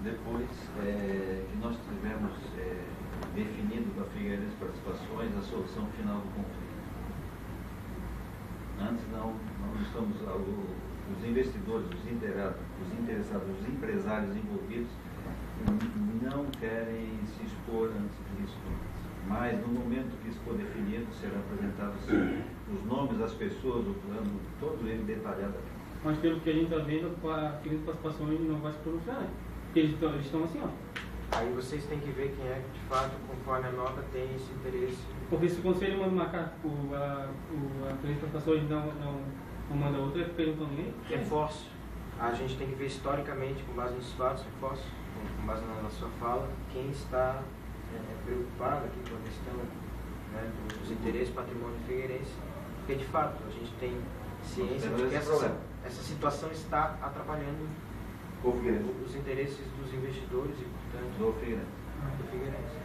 depois que nós tivemos definido com a Figueirense Participações a solução final do conflito. Antes não estamos, os investidores, os interessados, os empresários envolvidos não querem se expor antes disso. Mas no momento que isso for definido, serão apresentados os nomes das pessoas, o plano, todo ele detalhado aqui. Mas pelo que a gente está vendo, a Figueirense Participações não vai se pronunciar, né? Porque eles estão assim, ó. Aí vocês têm que ver quem é que de fato, conforme a nota, tem esse interesse. Porque se o conselho manda uma carta, a Figueirense Participações não manda outra, é porque eles não estão nem. Reforço. A gente tem que ver historicamente, com base nos fatos, reforço, com base na sua fala, quem está preocupado aqui com a questão, né, dos interesses patrimônio figueirense. Porque de fato, a gente tem ciência de que essa situação está atrapalhando os interesses dos investidores e, portanto, do Figueirense.